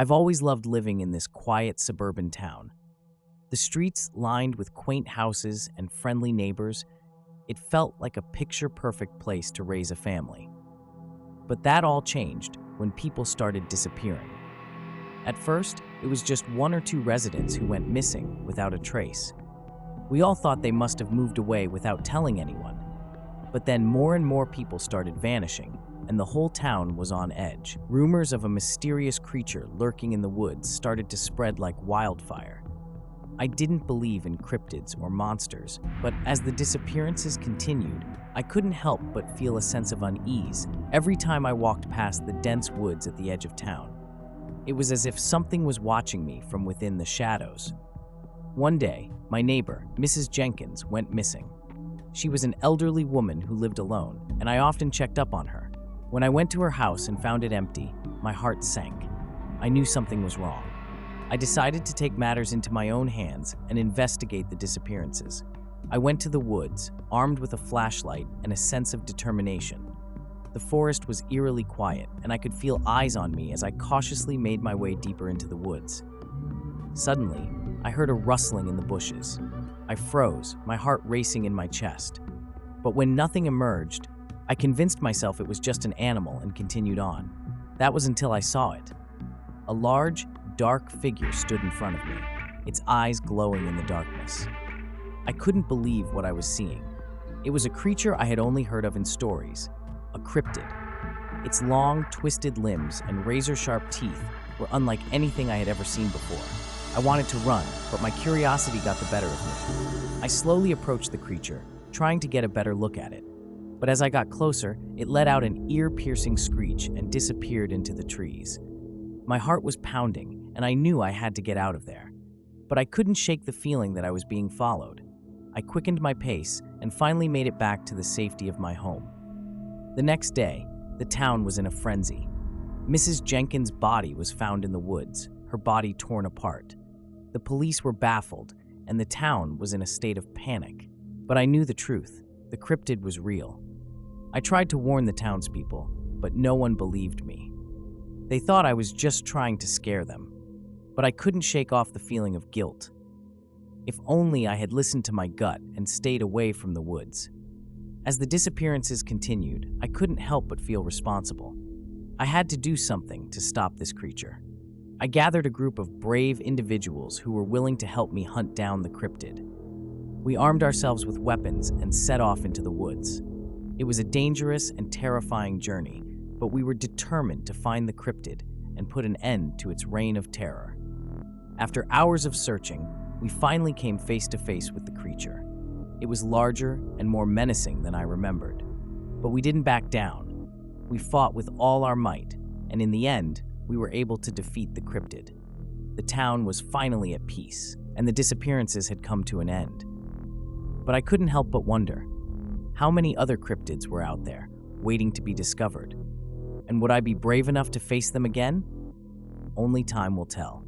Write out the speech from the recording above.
I've always loved living in this quiet suburban town. The streets lined with quaint houses and friendly neighbors, it felt like a picture-perfect place to raise a family. But that all changed when people started disappearing. At first, it was just one or two residents who went missing without a trace. We all thought they must have moved away without telling anyone. But then more and more people started vanishing, and the whole town was on edge. Rumors of a mysterious creature lurking in the woods started to spread like wildfire. I didn't believe in cryptids or monsters, but as the disappearances continued, I couldn't help but feel a sense of unease every time I walked past the dense woods at the edge of town. It was as if something was watching me from within the shadows. One day, my neighbor, Mrs. Jenkins, went missing. She was an elderly woman who lived alone, and I often checked up on her. When I went to her house and found it empty, my heart sank. I knew something was wrong. I decided to take matters into my own hands and investigate the disappearances. I went to the woods, armed with a flashlight and a sense of determination. The forest was eerily quiet, and I could feel eyes on me as I cautiously made my way deeper into the woods. Suddenly, I heard a rustling in the bushes. I froze, my heart racing in my chest. But when nothing emerged, I convinced myself it was just an animal and continued on. That was until I saw it. A large, dark figure stood in front of me, its eyes glowing in the darkness. I couldn't believe what I was seeing. It was a creature I had only heard of in stories, a cryptid. Its long, twisted limbs and razor-sharp teeth were unlike anything I had ever seen before. I wanted to run, but my curiosity got the better of me. I slowly approached the creature, trying to get a better look at it. But as I got closer, it let out an ear-piercing screech and disappeared into the trees. My heart was pounding, and I knew I had to get out of there. But I couldn't shake the feeling that I was being followed. I quickened my pace and finally made it back to the safety of my home. The next day, the town was in a frenzy. Mrs. Jenkins' body was found in the woods, her body torn apart. The police were baffled, and the town was in a state of panic. But I knew the truth. The cryptid was real. I tried to warn the townspeople, but no one believed me. They thought I was just trying to scare them, but I couldn't shake off the feeling of guilt. If only I had listened to my gut and stayed away from the woods. As the disappearances continued, I couldn't help but feel responsible. I had to do something to stop this creature. I gathered a group of brave individuals who were willing to help me hunt down the cryptid. We armed ourselves with weapons and set off into the woods. It was a dangerous and terrifying journey, but we were determined to find the cryptid and put an end to its reign of terror. After hours of searching, we finally came face to face with the creature. It was larger and more menacing than I remembered. But we didn't back down. We fought with all our might, and in the end, we were able to defeat the cryptid. The town was finally at peace, and the disappearances had come to an end. But I couldn't help but wonder, how many other cryptids were out there, waiting to be discovered? And would I be brave enough to face them again? Only time will tell.